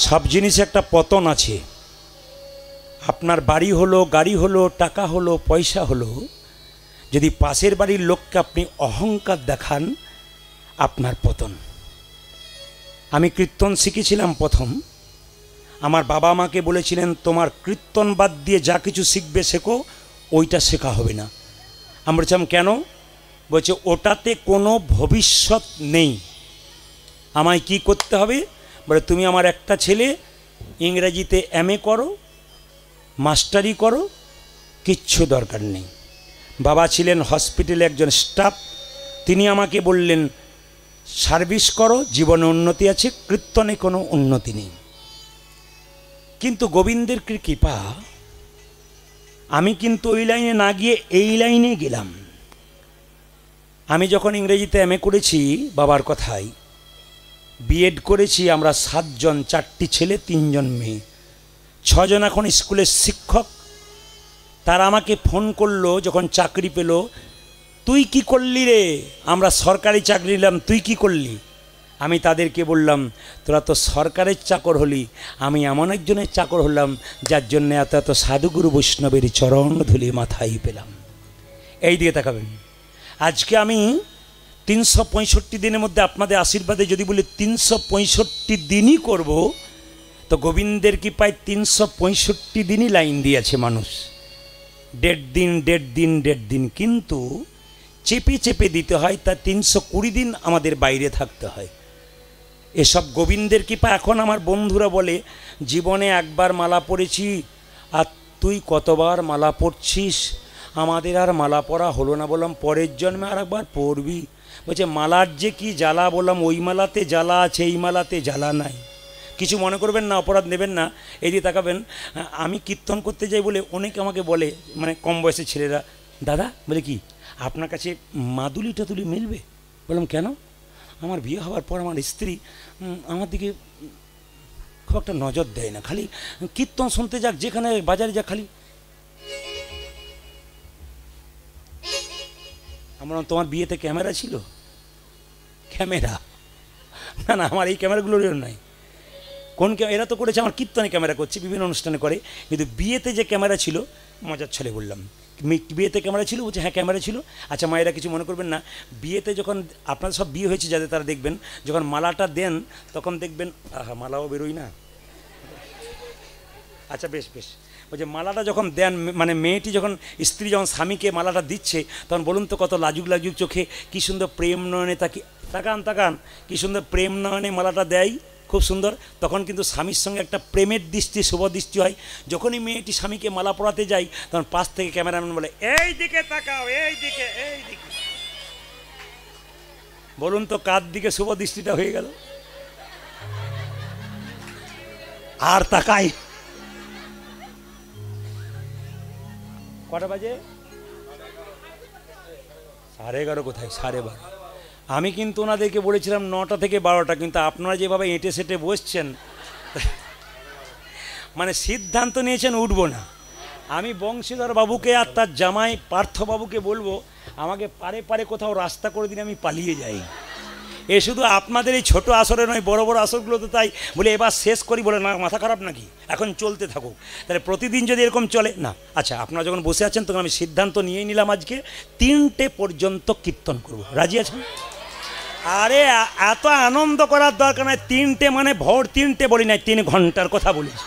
সব জিনিসে একটা পতন আছে। আপনার বাড়ি হলো, গাড়ি হলো, টাকা হলো, পয়সা হলো, যদি পাশের বাড়ির লোককে আপনি অহংকার দেখান, আপনার পতন। আমি কীর্তন শিখেছিলাম প্রথম, আমার বাবা আমাকে বলেছিলেন তোমার কীর্তন বাদ দিয়ে যা কিছু শিখবে শেখো, ওইটা শেখা হবে না। আমি বলছিলাম কেন? বলছে ওটাতে কোনো ভবিষ্যৎ নেই। আমায় কি করতে হবে? বলে তুমি আমার একটা ছেলে, ইংরেজিতে MA করো, মাস্টারি করো, কিচ্ছু দরকার নেই। বাবা ছিলেন হসপিটালে একজন স্টাফ, তিনি আমাকে বললেন সার্ভিস করো, জীবনে উন্নতি আছে, কীর্তনে কোনো উন্নতি নেই। কিন্তু গোবিন্দের কৃপা, আমি কিন্তু ওই লাইনে না গিয়ে এই লাইনে গেলাম। আমি যখন ইংরেজিতে MA করেছি, বাবার কথাই, B.Ed করেছি আমরা 7 জন, 4টি ছেলে 3 জন মেয়ে, 6 জন এখন স্কুলের শিক্ষক। তারা আমাকে ফোন করলো যখন চাকরি পেল, তুই কি করলি রে? আমরা সরকারি চাকরি নিলাম, তুই কি করলি? আমি তাদেরকে বললাম তোরা তো সরকারের চাকর হলি, আমি এমন একজনের চাকর হলাম যার জন্য এত এত সাধুগুরু বৈষ্ণবের চরণ ধুলি মাথায় পেলাম। এই দিকে তাকাবেন। আজকে আমি 365 দিনের মধ্যে আপনাদের আশীর্বাদে যদি বলি 365 দিনই করব, তো গোবিন্দের কৃপায় 365 দিনই লাইন দিয়েছে মানুষ, 1.5 দিন, কিন্তু চেপে চেপে দিতে হয়, তা 320 দিন আমাদের বাইরে থাকতে হয়। এসব গোবিন্দের কৃপা। এখন আমার বন্ধুরা বলে জীবনে একবার মালা পড়েছি, আর তুই কতবার মালা পড়ছিস? আমাদের আর মালা পড়া হলো না। বললাম পরের জন্মে আর একবার পড়বি। বলছে মালার যে কি জ্বালা। বললাম ওই মালাতে জ্বালা আছে, এই মালাতে জ্বালা নাই। কিছু মনে করবেন না, অপরাধ নেবেন না। এই দিয়ে তাকাবেন, আমি কীর্তন করতে যাই বলে অনেকে আমাকে বলে, মানে কম বয়সের ছেলেরা, দাদা বলে কি আপনার কাছে মাদুলি টাদুলি মিলবে? বললাম কেন? আমার বিয়ে হওয়ার পর আমার স্ত্রী আমার দিকে খুব একটা নজর দেয় না, খালি কীর্তন শুনতে যাক, যেখানে বাজারে যাক, খালি আমরা। তোমার বিয়েতে ক্যামেরা ছিল? ক্যামেরা না না, আমার এই ক্যামেরাগুলোরও নাই। কোন এরা তো করেছে আমার কীর্তনে ক্যামেরা করছে, বিভিন্ন অনুষ্ঠানে করে, কিন্তু বিয়েতে যে ক্যামেরা ছিল, মজার ছলে বললাম বিয়েতে ক্যামেরা ছিল? বলছে হ্যাঁ ক্যামেরা ছিল। আচ্ছা মায়েরা কিছু মনে করবেন না, বিয়েতে যখন আপনাদের সব বিয়ে হয়েছে যাদের, তারা দেখবেন যখন মালাটা দেন তখন দেখবেন আহা মালাও বেরোয় না। আচ্ছা বেশ বেশ, বলছে মালাটা যখন দেন, মানে মেয়েটি যখন, স্ত্রী যখন স্বামীকে মালাটা দিচ্ছে, তখন বলুন তো কত লাজুক লাজুক চোখে, কী সুন্দর প্রেম নয়নে তাকান তাকান, কী সুন্দর প্রেম নয়নে মালাটা দেয়, খুব সুন্দর। তখন কিন্তু স্বামীর সঙ্গে একটা প্রেমের দৃষ্টি, শুভ দৃষ্টি হয়। যখনই মেয়েটি স্বামীকে মালা পরাতে যায়, তখন পাশ থেকে ক্যামেরাম্যান বলে এই দিকে তাকাও, এই দিকে, এই দিকে। বলুন তো কার দিকে শুভ দৃষ্টিটা হয়ে গেল? আর তাকাই। কটা বাজে? 11:30 কোথায়? 12:30। আমি কিন্তু ওনাদেরকে বলেছিলাম 9টা থেকে 12টা, কিন্তু আপনারা যেভাবে এঁটে সেটে বসছেন, মানে সিদ্ধান্ত নিয়েছেন উঠবো না। আমি বংশীধর বাবুকে আর তার জামাই পার্থবাবুকে বলবো আমাকে পারে পারে কোথাও রাস্তা করে দিন, আমি পালিয়ে যাই। এ শুধু আপনাদের এই ছোটো আসরে নয়, বড় বড় আসরগুলো তো তাই। বলে এবার শেষ করি, বলে না মাথা খারাপ নাকি, এখন চলতে থাকুক। তাহলে প্রতিদিন যদি এরকম চলে না। আচ্ছা আপনারা যখন বসে আছেন তখন আমি সিদ্ধান্ত নিয়েই নিলাম আজকে 3টে পর্যন্ত কীর্তন করব। রাজি আছেন? আরে এত আনন্দ করার দরকার নয়। 3টে মানে ভোর 3টে বলি নাই, 3 ঘন্টার কথা বলেছি।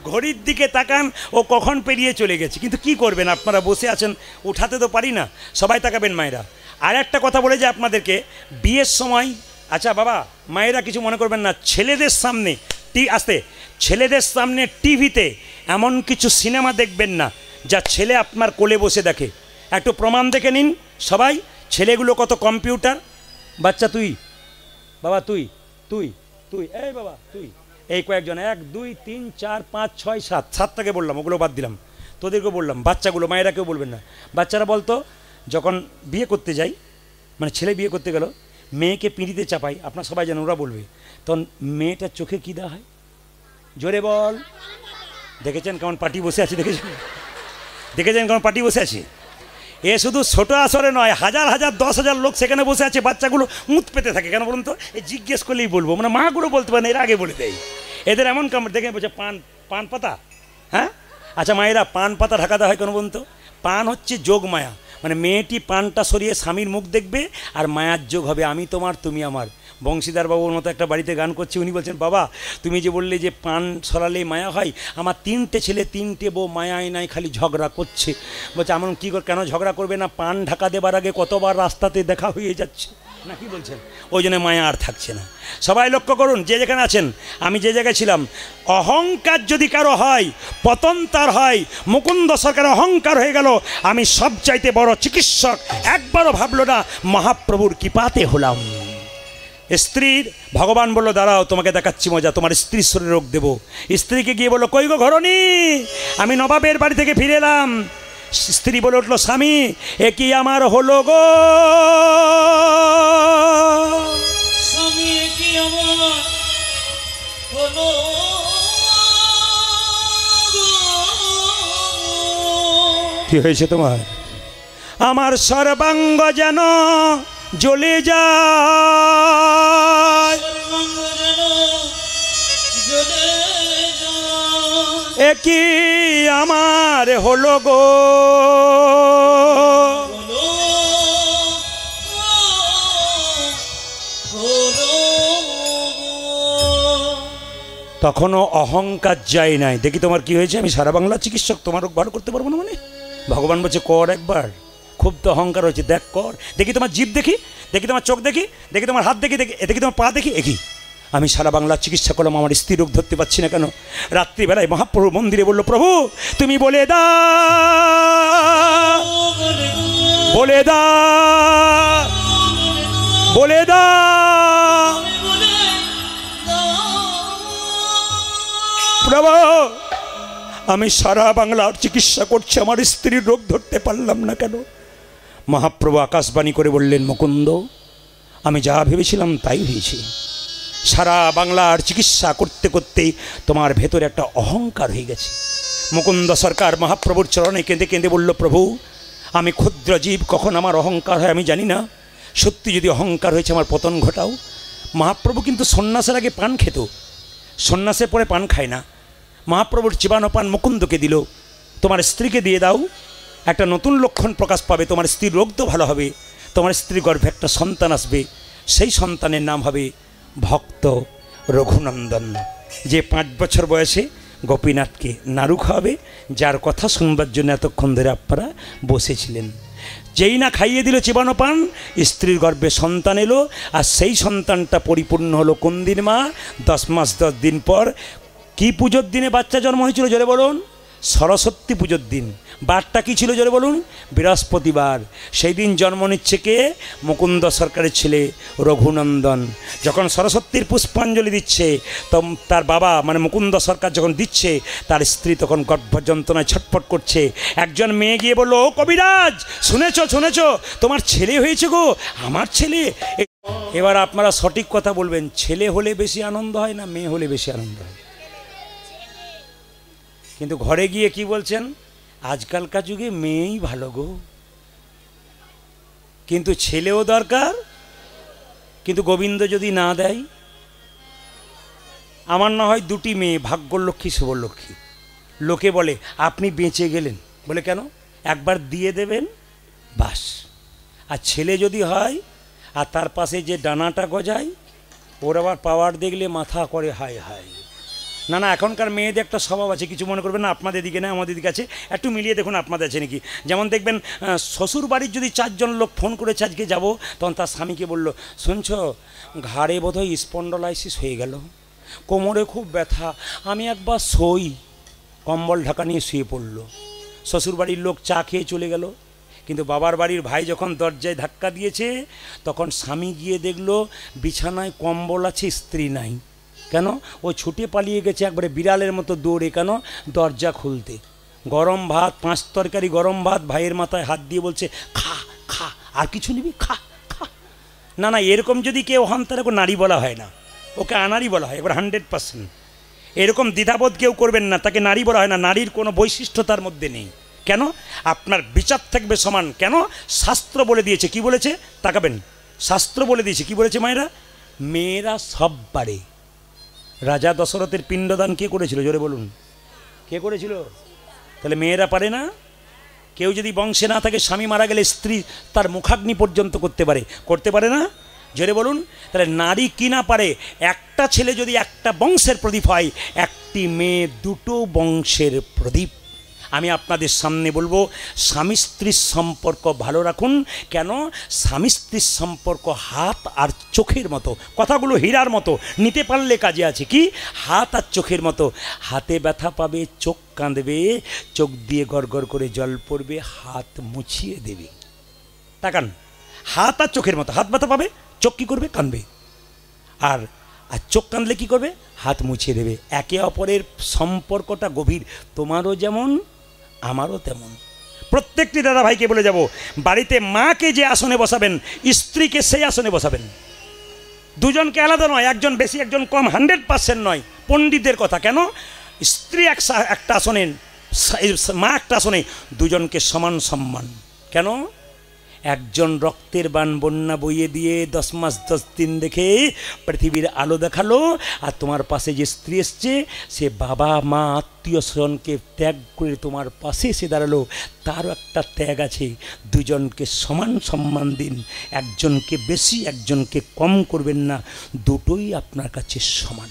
ঘড়ির দিকে তাকান, ও কখন পেরিয়ে চলে গেছে। কিন্তু কি করবেন, আপনারা বসে আছেন, উঠাতে তো পারি না। সবাই তাকাবেন মায়েরা। আর একটা কথা বলে যে আপনাদেরকে, বিয়ের সময়, আচ্ছা বাবা মায়েরা কিছু মনে করবেন না, ছেলেদের সামনে ছেলেদের সামনে টিভিতে এমন কিছু সিনেমা দেখবেন না যা ছেলে আপনার কোলে বসে দেখে। একটু প্রমাণ দেখে নিন সবাই। ছেলেগুলো কত কম্পিউটার। বাচ্চা তুই, বাবা তুই, তুই তুই এই বাবা তুই, এই কয়েকজন, 1 2 3 4 5 6 7, 7টাকে বললাম, ওগুলো বাদ দিলাম, তোদেরকেও বললাম। বাচ্চাগুলো, মায়েরা কেউ বলবেন না। বাচ্চারা বলতো যখন বিয়ে করতে যাই, মানে ছেলে বিয়ে করতে গেল, মেয়েকে পিঁড়িতে চাপাই, আপনার সবাই জানেন, ওরা বলবে, তখন মেয়েটার চোখে কী দেওয়া হয়? জোরে বল। দেখেছেন কেমন পার্টি বসে আছে? দেখেছেন কেমন পার্টি বসে আছে? এ শুধু ছোট আসরে নয়, হাজার হাজার 10,000 লোক সেখানে বসে আছে, বাচ্চাগুলো মুত পেতে থাকে। কেন বলুন তো? এই জিজ্ঞেস করলেই বলবো, মানে মাগুলো বলতে পারেন, এর আগে বলে দেয়। এদের এমন কামড় দেখে বলছে পান পাতা। হ্যাঁ আচ্ছা মায়েরা, পান পাতা ঢাকাতে হয় কেন বলুন তো? পান হচ্ছে যোগ মায়া, মানে মেয়েটি পানটা সরিয়ে স্বামীর মুখ দেখবে আর মায়ার যোগ হবে, আমি তোমার তুমি আমার। বংশীধর বাবুর মতো একটা বাড়িতে গান করছে, উনি বলছেন, বাবা তুমি যে বললে যে পান সরালে মায়া হয়, আমার 3টে ছেলে 3টে বউ মায়ায় নাই, খালি ঝগড়া করছে। বলছে এমন কী কেন ঝগড়া করবে না? পান ঢাকা দেবার আগে কতবার রাস্তাতে দেখা হয়ে যাচ্ছে না, কি বলছেন? ওই জন্য মায়া আর থাকছে না। সবাই লক্ষ্য করুন, যে যেখানে আছেন, আমি যে জায়গায় ছিলাম, অহংকার যদি কারো হয়, পতন তার হয়। মুকুন্দ সরকারের অহংকার হয়ে গেল, আমি সবচাইতে বড় চিকিৎসক, একবারও ভাবলো না, মহাপ্রভুর কৃপাতে হলাম। স্ত্রীর ভগবান বলল, দাঁড়াও তোমাকে দেখাচ্ছি মজা, তোমার স্ত্রীর শরীরে রোগ দেবো। স্ত্রীকে গিয়ে বললো, কই গো ঘরণী, আমি নবাবের বাড়ি থেকে ফিরে এলাম। স্ত্রী বলে উঠলো, স্বামী এ কি আমার হলো গো, স্বামী এ কি আমার হলো, কি হয়েছে তোমার? আমার সর্বাঙ্গ যেন জ্বলে যায়, এ কি আমার হলো গো, তখনও অহংকার যায় নাই। দেখি তোমার কি হয়েছে, আমি সারা বাংলা চিকিৎসক, তোমার রোগ ভালো করতে পারবো না মানে? ভগবান বলছে কর একবার, খুব তো অহংকার হয়েছে, দেখ কর, দেখি তোমার জিভ দেখি, দেখি তোমার চোখ দেখি, দেখি তোমার হাত দেখি, দেখি তোমার পা দেখি। একই আমি সারা বাংলা চিকিৎসা করলাম, আমার স্ত্রী রোগ ধরতে পারছি না কেন? রাত্রিবেলায় মহাপ্রভু মন্দিরে বললো, প্রভু তুমি বলে দা, বলে দা, বলে দা। প্রভু আমি সারা বাংলার চিকিৎসা করছি, আমার স্ত্রীর রোগ ধরতে পারলাম না কেন? মহাপ্রভু আকাশবাণী করে বললেন, মুকুন্দ আমি যা ভেবেছিলাম তাই হয়েছে। সারা বাংলার চিকিৎসা করতে করতেই তোমার ভেতরে একটা অহংকার হয়ে গেছে। মুকুন্দ সরকার মহাপ্রভুর চরণে কেঁদে কেঁদে বলল, প্রভু আমি ক্ষুদ্র জীব, কখন আমার অহংকার হয় আমি জানি না, সত্যি যদি অহংকার হয়েছে আমার পতন ঘটাও। মহাপ্রভু কিন্তু সন্ন্যাসের আগে পান খেত, সন্ন্যাসের পরে পান খায় না। মহাপ্রভুর চিবানো পান মুকুন্দকে দিল, তোমার স্ত্রীকে দিয়ে দাও, একটা নতুন লক্ষণ প্রকাশ পাবে, তোমার স্ত্রীর রোগ তো ভালো হবে, তোমার স্ত্রীর গর্ভে একটা সন্তান আসবে, সেই সন্তানের নাম হবে ভক্ত রঘুনন্দন, যে 5 বছর বয়সে গোপীনাথকে নাড়ু খাওয়াবে, যার কথা শুনবার জন্য এতক্ষণ ধরে আপনারা বসেছিলেন। যেই না খাইয়ে দিল চিবানো পান, স্ত্রীর গর্ভে সন্তান এলো, আর সেই সন্তানটা পরিপূর্ণ হলো কোন দিন মা? 10 মাস 10 দিন পর। কি পুজোর দিনে বাচ্চা জন্ম হয়েছিল জোরে বলুন? সরস্বতী পুজোর দিন। বারটা কী ছিল জোরে বলুন? বৃহস্পতিবার। সেই দিন জন্ম নিচ্ছে কে? মুকুন্দ সরকারের ছেলে রঘুনন্দন। যখন সরস্বতীর পুষ্পাঞ্জলি দিচ্ছে, তখন তার বাবা মানে মুকুন্দ সরকার যখন দিচ্ছে, তার স্ত্রী তখন গর্ভযন্ত্রণায় ছটফট করছে। একজন মেয়ে গিয়ে বলল, ও কবিরাজ শুনেছো শুনেছো, তোমার ছেলে হয়েছে গো। আমার ছেলে? এবার আপনারা সঠিক কথা বলবেন, ছেলে হলে বেশি আনন্দ হয় না মেয়ে হলে বেশি আনন্দ হয়? কিন্তু ঘরে গিয়ে কি বলছেন? আজকালকার যুগে মেয়েই ভালো গো, কিন্তু ছেলেও দরকার। কিন্তু গোবিন্দ যদি না দেয়, আমার না হয় 2টি মেয়ে, ভাগ্যলক্ষ্মী শুভলক্ষ্মী। লোকে বলে আপনি বেঁচে গেলেন, বলে কেন? একবার দিয়ে দেবেন বাস। আর ছেলে যদি হয় আর তার পাশে যে ডানাটা গজায়, ওর আবার পাওয়ার দেখলে মাথা করে হায় হায়। না না, এখনকার মেয়েদের একটা স্বভাব আছে, কিছু মনে করবেন না, আপনাদের দিকে না আমাদের দিকে আছে, একটু মিলিয়ে দেখুন আপনাদের আছে নাকি। যেমন দেখবেন শ্বশুর বাড়ির যদি 4 জন লোক ফোন করেছে আজকে যাব, তখন তার স্বামীকে বলল, শুনছো ঘাড়ে বোধহয় স্পন্ডলাইসিস হয়ে গেল, কোমরে খুব ব্যথা, আমি একবার শোই। কম্বল ঢাকা নিয়ে শুয়ে পড়ল। শ্বশুর বাড়ির লোক চা খেয়ে চলে গেল। কিন্তু বাবার বাড়ির ভাই যখন দরজায় ধাক্কা দিয়েছে, তখন স্বামী গিয়ে দেখলো বিছানায় কম্বল আছে, স্ত্রী নাই। কেন? ও ছুটে পালিয়ে গেছে একবারে বিড়ালের মতো দৌড়ে। কেন? দরজা খুলতে। গরম ভাত, 5 তরকারি গরম ভাত, ভাইয়ের মাথায় হাত দিয়ে বলছে, খা খা, আর কিছু নিবি, খা খা। না না, এরকম যদি কেউ হন তাহলে ওকে নারী বলা হয় না, ওকে আনারি বলা হয় এবার 100%। এরকম দ্বিধাবোধ কেউ করবেন না, তাকে নারী বলা হয় না, নারীর কোনো বৈশিষ্ট্য তার মধ্যে নেই। কেন? আপনার বিচার থাকবে সমান। কেন? শাস্ত্র বলে দিয়েছে। কি বলেছে? তাকাবেন, শাস্ত্র বলে দিয়েছে। কি বলেছে মায়েরা? মেয়েরা সব পারে। রাজা দশরথের পিণ্ডদান কে করেছিল? জোরে বলুন, কে করেছিল? তাহলে মেয়েরা পারে না? কেউ যদি বংশে না থাকে, স্বামী মারা গেলে স্ত্রী তার মুখাগ্নি পর্যন্ত করতে পারে, করতে পারে না? জোরে বলুন। তাহলে নারী কি না পারে? একটা ছেলে যদি একটা বংশের প্রদীপ হয়, একটি মেয়ে দুটো বংশের প্রদীপ। আমি আপনাদের সামনে বলবো, স্বামী স্ত্রীর সম্পর্ক ভালো রাখুন। কেন? স্বামী স্ত্রীর সম্পর্ক হাত আর চোখের মতো। কথাগুলো হীরার মতো, নিতে পারলে কাজে আছে। কি? হাত আর চোখের মতো। হাতে ব্যথা পাবে, চোখ কাঁদবে, চোখ দিয়ে গড়গড় করে জল পড়বে, হাত মুছিয়ে দেবে। তাকান, হাত আর চোখের মতো। হাত ব্যথা পাবে, চোখ কী করবে? কাঁদবে। আর চোখ কাঁদলে কী করবে? হাত মুছিয়ে দেবে। একে অপরের সম্পর্কটা গভীর। তোমারও যেমন, আমারও তেমন। প্রত্যেকটি দাদা ভাইকে বলে যাব, বাড়িতে মাকে যে আসনে বসাবেন, স্ত্রীকে সেই আসনে বসাবেন। দুজনকে আলাদা নয়, একজন বেশি একজন কম, 100% নয়। পণ্ডিতদের কথা। কেন? স্ত্রী একটা আসনে, মা একটা আসনে, দুজনকে সমান সম্মান। কেন? একজন রক্তের বান বন্যা বইয়ে দিয়ে 10 মাস 10 দিন দেখে পৃথিবীর আলো দেখালো, আর তোমার পাশে যে স্ত্রী এসছে, সে বাবা মা আত্মীয় স্বজনকে ত্যাগ করে তোমার পাশে এসে দাঁড়ালো, তারও একটা ত্যাগ আছে। দুজনকে সমান সম্মান দিন। একজনকে বেশি একজনকে কম করবেন না, দুটোই আপনার কাছে সমান।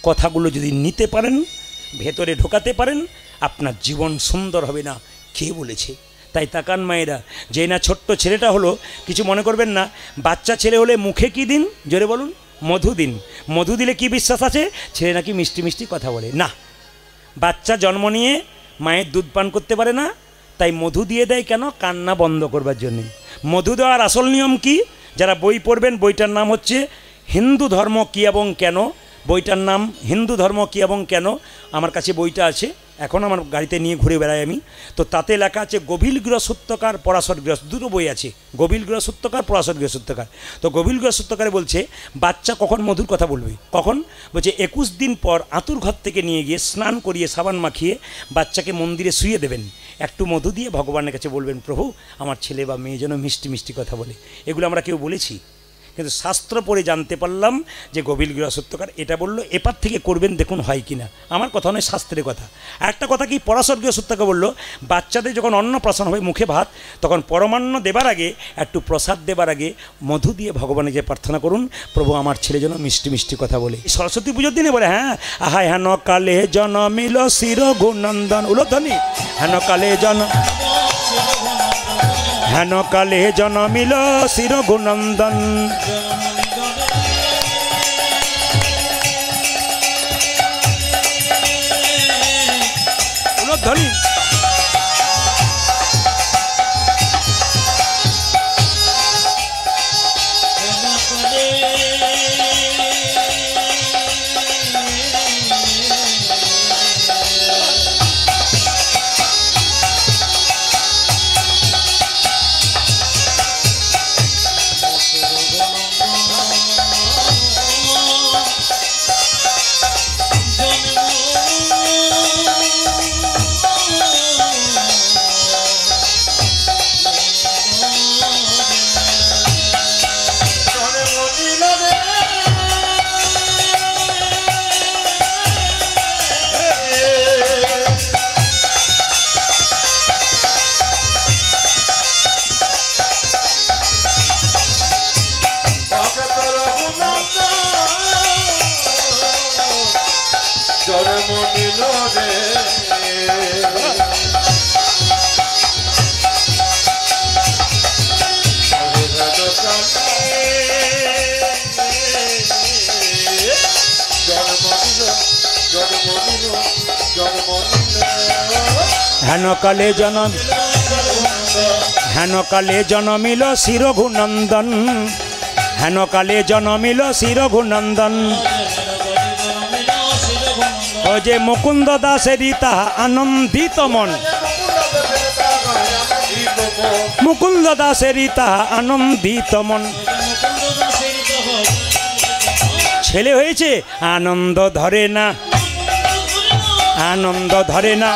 কথাগুলো যদি নিতে পারেন, ভেতরে ঢোকাতে পারেন, আপনার জীবন সুন্দর হবে না। কে বলেছে? তাই তাকান মায়েরা, যেই না ছোট্ট ছেলেটা হলো, কিছু মনে করবেন না, বাচ্চা ছেলে হলে মুখে কি দিন? জোরে বলুন। মধু দিন। মধু দিলে কি বিশ্বাস আছে? ছেলে নাকি মিষ্টি মিষ্টি কথা বলে। না, বাচ্চা জন্ম নিয়ে মায়ের দুধ পান করতে পারে না, তাই মধু দিয়ে দেয়। কেন? কান্না বন্ধ করবার জন্যে। মধু দেওয়ার আসল নিয়ম কি? যারা বই পড়বেন, বইটার নাম হচ্ছে হিন্দু ধর্ম কি এবং কেন। বইটার নাম হিন্দু ধর্ম কি এবং কেন। আমার কাছে বইটা আছে, এখন আমার গাড়িতে নিয়ে ঘুরে বেড়াই আমি। তো তাতে লেখা আছে গভীর গৃহসূত্রকার, পরাশর গৃহ, দুটো বই আছে, গভীর গৃহসূত্রকার, পরাশর গৃহসূত্রকার। তো গভীর গৃহসূত্রকারে বলছে বাচ্চা কখন মধুর কথা বলবে। কখন? বলছে 21 দিন পর আতুর ঘর থেকে নিয়ে গিয়ে স্নান করিয়ে সাবান মাখিয়ে বাচ্চাকে মন্দিরে শুয়ে দেবেন, একটু মধু দিয়ে ভগবানের কাছে বলবেন, প্রভু আমার ছেলে বা মেয়ে যেন মিষ্টি মিষ্টি কথা বলে। এগুলো আমরা কেউ বলেছি? কিন্তু শাস্ত্র পড়ে জানতে পারলাম যে গভীর গৃহসূত্রকার এটা বললো, এপার থেকে করবেন, দেখুন হয় কি না। আমার কথা নয়, শাস্ত্রের কথা। আর একটা কথা কি, পরাশর গৃহসূত্রকে বললো, বাচ্চাদের যখন অন্নপ্রাশন হবে মুখে ভাত, তখন পরমান্ন দেবার আগে, একটু প্রসাদ দেবার আগে মধু দিয়ে ভগবানের যে প্রার্থনা করুন, প্রভু আমার ছেলে যেন মিষ্টি মিষ্টি কথা বলে। সরস্বতী পুজোর দিনে বলে, হ্যাঁ, আহাই হেন কালে জনমিল শির গুণন্দন, উলোধ্বনি, হেন কালে হেন কালে জনমিল শির গুণন্দন। উলোধ্বনি। হেন কালে জনমিল শির গুণন্দন, হেন কালে জনমিল শির গুণন্দন। ও যে মুকুন্দ দাসেরই তাহা আনন্দিত মন, মুকুন্দ দাসেরই তাহা আনন্দিত মন। ছেলে হয়েছে, আনন্দ ধরে না, আনন্দ ধরে না,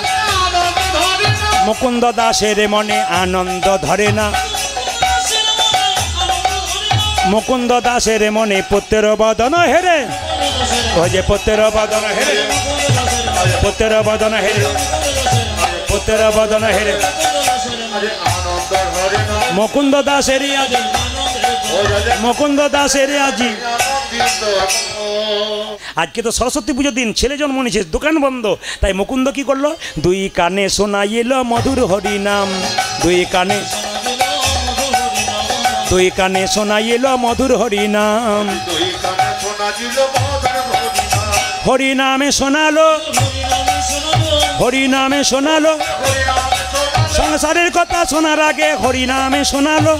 মুকুন্দ দাসের মনে আনন্দ ধরে না, মুকুন্দ দাসের মনে পুত্র বদন হেরে, ওই যে পুত্র বদন হেরে, পুত্র বদন হেরে, পুত্র বদন হেরে, মুকুন্দ দাসের আজি, মুকুন্দ দাসের আজি। আজকে তো সরস্বতী পুজোর দিন, ছেলে জন্ম নিয়েছে, দোকান বন্ধ, তাই মুকুন্দ কি করলো, দুই কানে শোনাই এলো মধুর হরি নাম, দুই কানে, দুই কানে শোনাই এলো মধুর হরি নাম, হরি নামে শোনালো, হরি নামে শোনালো, সংসারের কথা শোনার আগে হরি নামে শোনালো,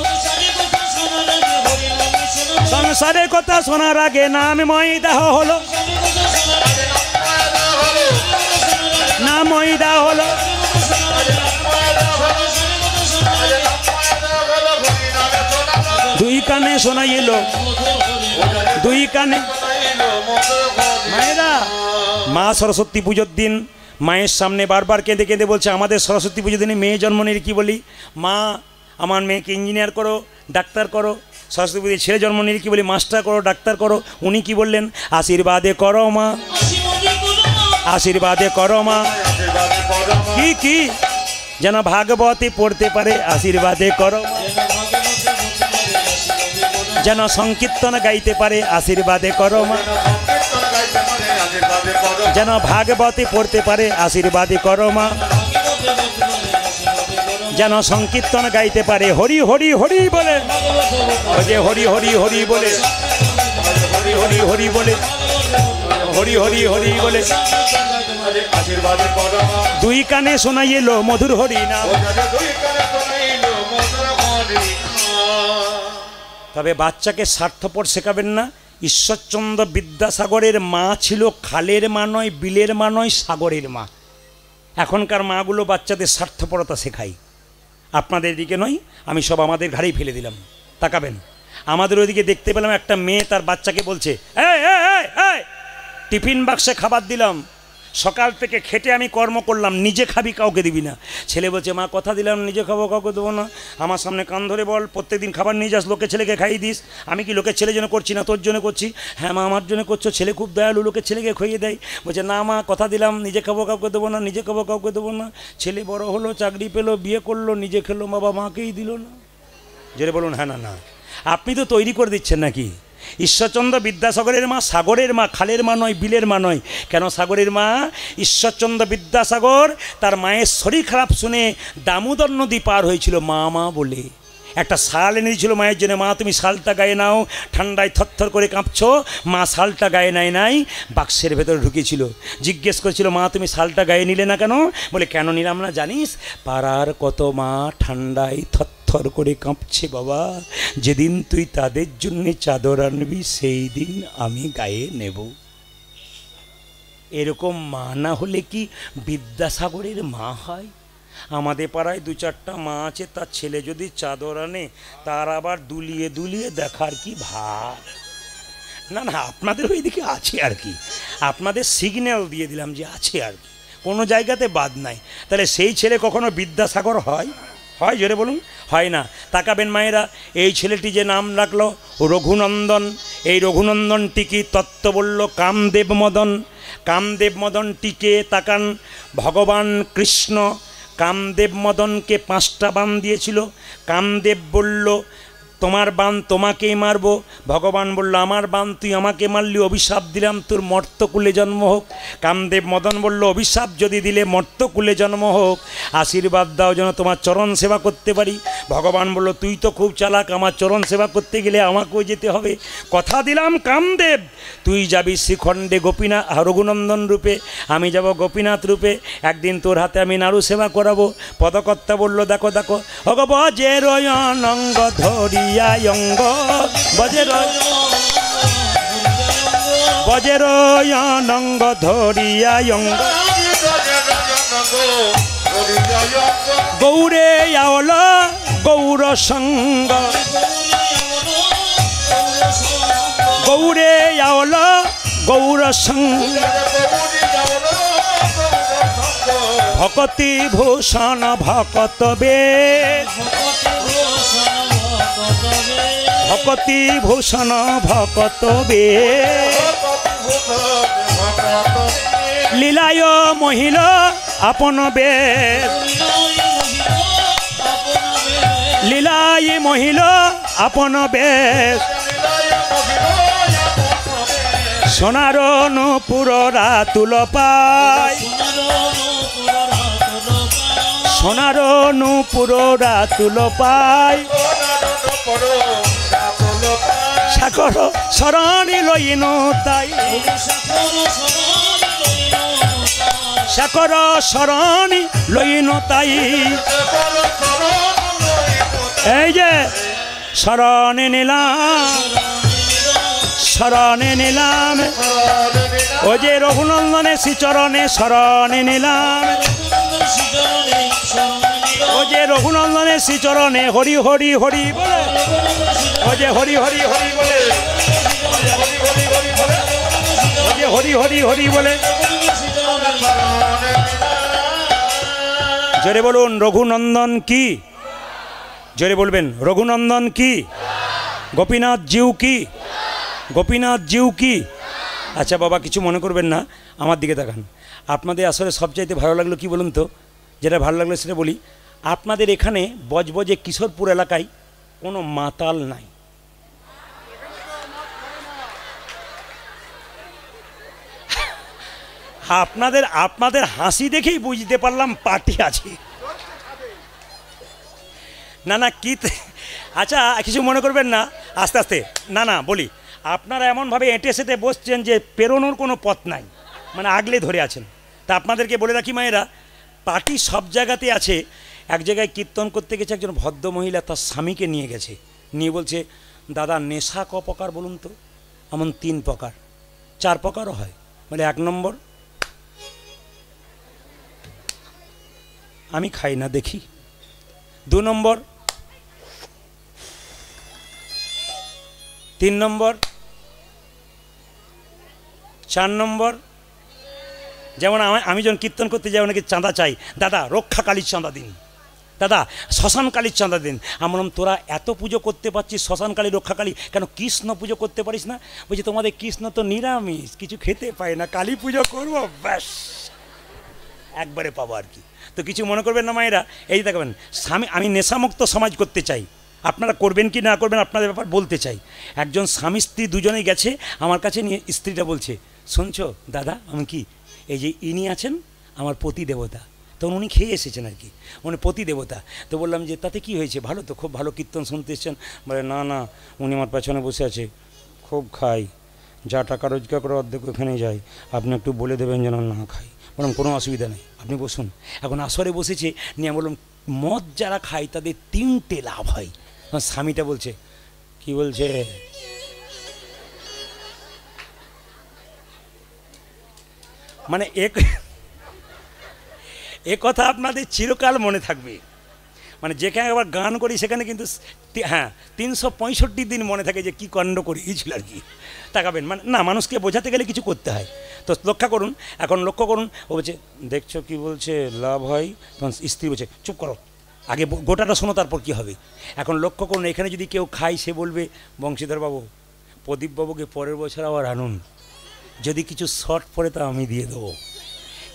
সংসারের কথা শোনার আগে নামময় দেহ হলো, নামময় দেহ হলো, দুই কানে শোনাই এলো, দুই কানে। মায়েরা, মা সরস্বতী পুজোর দিন মায়ের সামনে বারবার কেঁদে কেঁদে বলছে, আমাদের সরস্বতী পুজোর দিনে মেয়ে জন্ম নিলে কী বলি, মা আমার মেয়েকে ইঞ্জিনিয়ার করো, ডাক্তার করো। সরস্বতী পুজোয় ছেলে জন্ম নিলে কী বলি, মাস্টার করো, ডাক্তার করো। উনি কি বললেন, আশীর্বাদে করো মা, আশীর্বাদে করো মা, কি কি যেন ভাগবতী পড়তে পারে, আশীর্বাদে করো মা, যেন সংকীর্তন গাইতে পারে, আশীর্বাদে করো মা, যেন ভাগবতী পড়তে পারে, আশীর্বাদে করো মা, যেন সংকীর্তন গাইতে পারে, হরি হরি হরি বলে, ওই যে হরি হরি হরি বলে, হরি হরি হরি বলে, হরি হরি হরি বলে, দুই কানে শোনাই এলো মধুর হরি নাম। তবে বাচ্চাকে স্বার্থপর শেখাবেন না। ঈশ্বরচন্দ্র বিদ্যাসাগরের মা ছিল খালের মা নয়, বিলের মা নয়, সাগরের মা। এখনকার মাগুলো বাচ্চাদের স্বার্থপরতা শেখায়, আপনাদের দিকে নয়, আমি সব আমাদের ঘাড়েই ফেলে দিলাম। তাকাবেন, আমাদের ওইদিকে দেখতে পেলাম একটা মেয়ে তার বাচ্চাকে বলছে, এই টিফিন বাক্সে খাবার দিলাম, সকাল থেকে খেটে আমি কর্ম করলাম, নিজে খাবি, কাউকে দিবি না। ছেলে বলছে, মা কথা দিলাম নিজে খাবো, কাউকে দেবো না। আমার সামনে কান ধরে বল, প্রত্যেকদিন খাবার নিয়ে যাস, লোকে ছেলেকে খাইয়ে দিস। আমি কি লোকের ছেলের জন্য করছি না, তোর জন্য করছি? হ্যাঁ মা, আমার জন্য করছো। ছেলে খুব দয়ালু, লোকের ছেলেকে খাইয়ে দেয়। বলছে, না মা, কথা দিলাম নিজে খাবো, কাউকে দেবো না, নিজে খাবো, কাউকে দেবো না। ছেলে বড় হলো, চাকরি পেলো, বিয়ে করলো, নিজে খেলো, বাবা মাকেই দিল না। জেরে বলুন হ্যাঁ না না, আপনি তো তৈরি করে দিচ্ছেন নাকি? ঈশ্বরচন্দ্র বিদ্যাসাগরের মা সাগরের মা, খালের মা নয়, বিলের মা নয়। কেন সাগরের মা? ঈশ্বরচন্দ্র বিদ্যাসাগর তার মায়ের শরীর খারাপ শুনে দামোদর নদী পার হয়েছিল মা মা বলে। একটা শাল এনে দিয়েছিল মায়ের জন্য, মা তুমি শালটা গায়ে নাও, ঠান্ডায় থরথর করে কাঁপছো। মা শালটা গায়ে নাই বাক্সের ভেতরে ঢুকিয়েছিল। জিজ্ঞেস করেছিল, মা তুমি শালটা গায়ে নিলে না কেন? বলে, কেন নিলাম না জানিস? পাড়ার কত মা ঠান্ডায় থর করে কাঁপছে বাবা, যেদিন তুই তাদের জন্য চাদর আনবি সেই দিন আমি গায়ে নেব। এরকম মা না হলে কি বিদ্যাসাগরের মা হয়? আমাদের পাড়ায় দু চারটা মা আছে, তার ছেলে যদি চাদর আনে তার আবার দুলিয়ে দুলিয়ে দেখার কি ভার। না না, আপনাদের ওইদিকে আছে আর কি, আপনাদের সিগন্যাল দিয়ে দিলাম যে আছে আর কি, কোনো জায়গাতে বাদ নাই। তাহলে সেই ছেলে কখনো বিদ্যাসাগর হয়? হয় জোরে বলুন, হয় না। তাকাবেন মায়েরা, এই ছেলেটি যে নাম রাখলো রঘুনন্দন, এই রঘুনন্দনটিকে তত্ত্ব বলল কামদেব মদন। কামদেব মদনটিকে তাকান, ভগবান কৃষ্ণ কামদেব মদনকে 5টা বাণ দিয়েছিল। কামদেব বলল, তোমার বাণ তোমাকেই মারবো। ভগবান বলল, আমার বাণ তুই আমাকে মারলি, অভিশাপ দিলাম তোর মর্তকুলে জন্ম হোক। কামদেব মদন বলল, অভিশাপ যদি দিলে মর্তকুলে জন্ম হোক, আশীর্বাদ দাও যেন তোমার চরণ সেবা করতে পারি। ভগবান বলল, তুই তো খুব চালাক, আমার চরণ সেবা করতে গেলে আমাকেও যেতে হবে। কথা দিলাম কামদেব, তুই যাবি শ্রীখণ্ডে গোপীনাথ রঘুনন্দন রূপে, আমি যাব গোপীনাথ রূপে। একদিন তোর হাতে আমি নাড়ু সেবা করাবো। পদকর্তা বলল, দেখো দেখো, ভগবজের অনঙ্গ ধরিয়া অঙ্গ, বজের বজের অনঙ্গ ধরিয়া অঙ্গ, গৌরে আওল গৌর সঙ্গ, গৌরে আওল গৌর সঙ্গ, ভকতি ভূষণ ভকত বেশ, ভকতি ভূষণ ভকত বেশ, লীলায় মহিল আপন বেশ, লীলায় মহিল আপন বেশ, সোনার নূপুর রাতুল পায়, সোনার নূপুর রাতুল পায়, সাগর শরণী লইন তাই, সাগর শরণী লইন তাই, এই যে শরণে নিলাম, শরণে নিলাম, ও যে রঘুনন্দনের শ্রীচরণে শরণে নিলাম, ও যে রঘুনন্দনের শ্রীচরণে হরি হরি হরি বলে, ও যে হরি হরি হরি বলে, ও যে হরি হরি হরি বলে, জোরে বলুন রঘুনন্দন কি, জোরে বলবেন রঘুনন্দন কি, গোপীনাথ জিউ কি, গোপীনাথ জিউ কি। আচ্ছা বাবা কিছু মনে করবেন না, আমার দিকে তাকান। আপনাদের আসলে সবচাইতে ভালো লাগলো কি বলুন তো, যেটা ভালো লাগলো সেটা বলি। আপনাদের এখানে বজবজে কিশোরপুর এলাকায় কোনো মাতাল নাই। আপনাদের আপনাদের হাসি দেখেই বুঝতে পারলাম পার্টি আছে। না না কি, আচ্ছা কিছু মনে করবেন না, আস্তে আস্তে, না না বলি, আপনারা এমনভাবে এঁটে সেটে বসছেন যে পেরোনোর কোনো পথ নাই, মানে আগলে ধরে আছেন। তা আপনাদেরকে বলে রাখি মায়েরা, পার্টি সব জায়গাতে আছে। এক জায়গায় কীর্তন করতে গেছে একজন ভদ্র মহিলা, তার স্বামীকে নিয়ে গেছে, নিয়ে বলছে দাদা নেশা ক প্রকার বলুন তো? এমন 3 প্রকার, 4 প্রকারও হয়। বলে 1 নম্বর আমি খাই না দেখি, 2 নম্বর, 3 নম্বর, 4 নম্বর। যেমন আমি যখন কীর্তন করতে যাই অনেকে চাঁদা চাই, দাদা রক্ষাকালীর চাঁদা দিন, দাদা শ্মশানকালীর চাঁদা দিন। আমি বললাম তোরা এত পুজো করতে পারছিস শ্মশানকালী রক্ষাকালী, কেন কৃষ্ণ পুজো করতে পারিস না? বলছি তোমাদের কৃষ্ণ তো নিরামিষ, কিছু খেতে পায় না, কালী পুজো করবো ব্যাস একবারে পাবো আর কি। তো কিছু মনে করবেন না মায়েরা, এই দেখবেন স্বামী, আমি নেশামুক্ত সমাজ করতে চাই, আপনারা করবেন কি না করবেন আপনাদের ব্যাপার বলতে চাই। একজন স্বামী স্ত্রী দুজনেই গেছে আমার কাছে, নিয়ে স্ত্রীটা বলছে শুনছো দাদা, আমি কি এই যে ইনি আছেন আমার পতি দেবতা, তখন উনি খেয়ে এসেছেন আর কি, উনি পতি দেবতা। তো বললাম যে তাতে কি হয়েছে, ভালো তো, খুব ভালো কীর্তন শুনতে এসেছেন। বলে না না, উনি আমার পেছনে বসে আছে, খুব খাই, যা টাকা রোজগার করে অর্ধেক ওখানে যাই, আপনি একটু বলে দেবেন যেন না খাই। বললাম কোনো অসুবিধা নেই, আপনি বসুন। এখন আসরে বসেছে, নিয়ে বললাম মদ যারা খায় তাদের 3টে লাভ হয়। স্বামীটা বলছে কি বলছে, মানে এ কথা আপনাদের চিরকাল মনে থাকবে। মানে যেখানে আবার গান করি সেখানে কিন্তু হ্যাঁ 365 দিন মনে থাকে যে কী কাণ্ড করিয়েছিল আর কি, তাকাবেন। মানে না, মানুষকে বোঝাতে গেলে কিছু করতে হয়। তো লক্ষ্য করুন, এখন লক্ষ্য করুন, ও বলছে দেখছো কি বলছে লাভ হয়, তখন স্ত্রী বলছে চুপ করো, আগে গোটাটা শোনো তারপর কী হবে। এখন লক্ষ্য করুন, এখানে যদি কেউ খায় সে বলবে বংশীধরবাবু, প্রদীপবাবুকে পরের বছর আবার আনুন, যদি কিছু শর্ট পড়ে তা আমি দিয়ে দেবো।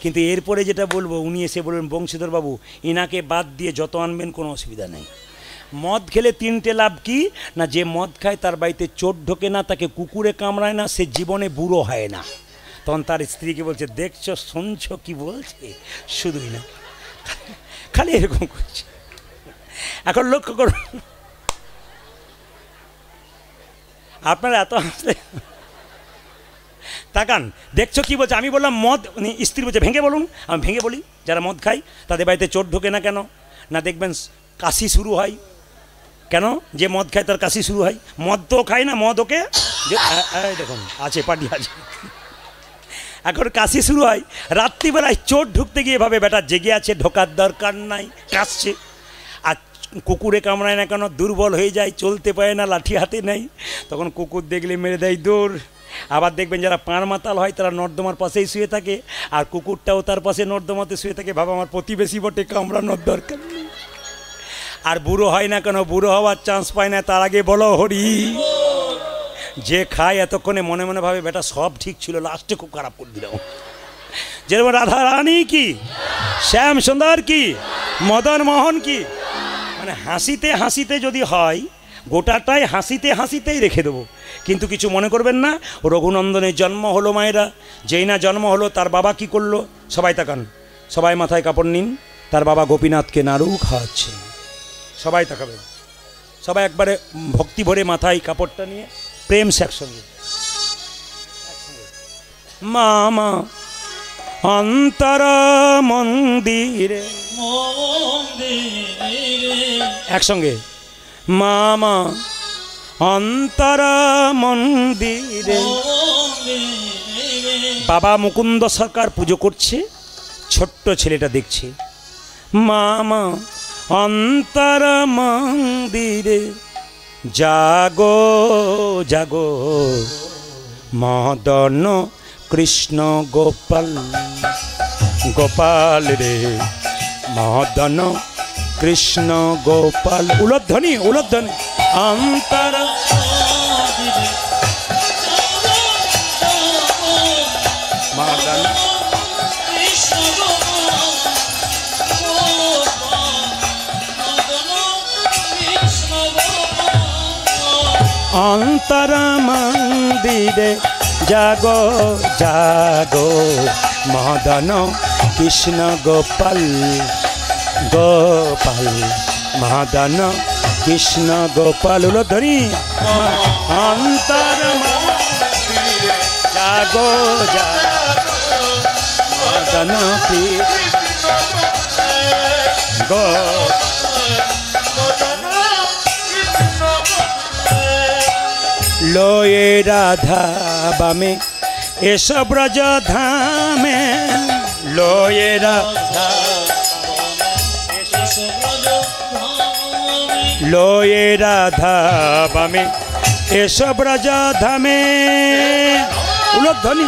কিন্তু এরপরে যেটা বলবো উনি এসে বলবেন বংশীধরবাবু ইনাকে বাদ দিয়ে যত আনবেন কোনো অসুবিধা নেই। মদ খেলে 3টে লাভ কি না, যে মদ খায় তার বাড়িতে চোর ঢোকে না, তাকে কুকুরে কামড়ায় না, সে জীবনে বুড়ো হয় না। তখন তার স্ত্রীকে বলছে দেখছো শুনছো কি বলছে, শুধুই না খালি এরকম করছে। এখন লক্ষ্য করুন, আপনারা এত আসলে তাকান, দেখছো কি বলছে। আমি বললাম মদ, স্ত্রী বলছে ভেঙে বলুন। আমি ভেঙে বলি, যারা মদ খায় তাদের বাড়িতে চোর ঢোকে না কেন না, দেখবেন কাশি শুরু হয়। কেন? যে মদ খায় তার কাশি শুরু হয়। মদ তো খায় না, মদ ওকে দেখুন আছে, পার্টি আছে। এখন কাশি শুরু হয়, রাত্রিবেলায় চোর ঢুকতে গিয়ে ভাবে বেটা জেগে আছে, ঢোকার দরকার নাই, কাশছে। আর কুকুরে কামড়ায় না কেন, দুর্বল হয়ে যায়, চলতে পারে না, লাঠি হাতে নেই, তখন কুকুর দেখলে মেরে দেয় দৌড়। আবার দেখবেন যারা পাঁড় মাতাল হয় তারা নর্দমার পাশেই শুয়ে থাকে, আর কুকুরটাও তার পাশে নর্দমাতে শুয়ে থাকে। বাবা আমার প্রতিবেশী বটে, কামড়ানোর দরকার নেই। আর বুড়ো হয় না কেন, বুড়ো হওয়ার চান্স পায় না, তার আগে বলো হরি। যে খায় এতক্ষণে মনে মনে ভাবে বেটা সব ঠিক ছিল, লাস্টে খুব খারাপ করে দিলাম। যেরকম রাধা রানী কি, শ্যাম সুন্দর কি, মদন মোহন কি, মানে হাসিতে হাসিতে যদি হয় গোটাটাই হাসিতে হাসিতেই রেখে দেবো। কিন্তু কিছু মনে করবেন না, রঘুনন্দনের জন্ম হলো মায়েরা, যেই না জন্ম হলো তার বাবা কি করলো, সবাই তাকান, সবাই মাথায় কাপড় নিন, তার বাবা গোপীনাথকে নাড়ু খাওয়াচ্ছে। সবাই তাকাবে, সবাই একবারে ভক্তি ভরে মাথায় কাপড়টা নিয়ে প্রেম সে একসঙ্গে। মামা অন্তর মন্দিরে, একসঙ্গে মামা অন্তর মন্দিরে। বাবা মুকুন্দ সরকার পুজো করছে, ছোট্ট ছেলেটা দেখছে। মামা অন্তর মন্দিরে জাগো জাগো মদন কৃষ্ণ গোপাল, গোপাল রে মদন কৃষ্ণ গোপাল। উলধ্বনি উলধ্বনি অন্তর মদন অন্তর মন্দিরে জাগো জাগো মদন কৃষ্ণ গোপাল, গোপাল মদন কৃষ্ণ গোপাল। উলধ্বনি অন্তর মন্দিরে জাগো জাগো মদন কৃষ্ণ গোপাল। লয়ে রাধা বামে এসো ব্রজ ধামে, লয়ে রাধা লয়ে রাধা বামে এসো ব্রজ ধামে। উলধ্বনি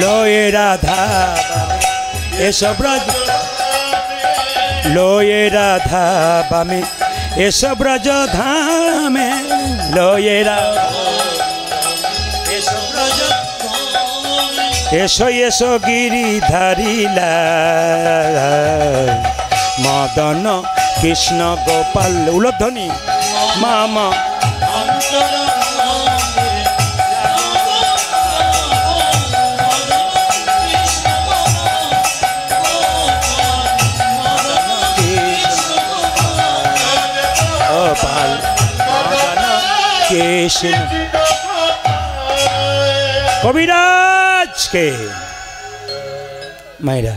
লয়ে রাধা এসব ব্রজ, লয়ে রাধা বামে এসব ব্রজ ধামে, লয়ে রাধা এসব ব্রজ এসো এসো গিরিধারিলা মদন কৃষ্ণ গোপাল। উলধ্বনি মামা অন্তর গোপাল মদন কৃষ্ণ। কবিরাজ কে মায়েরা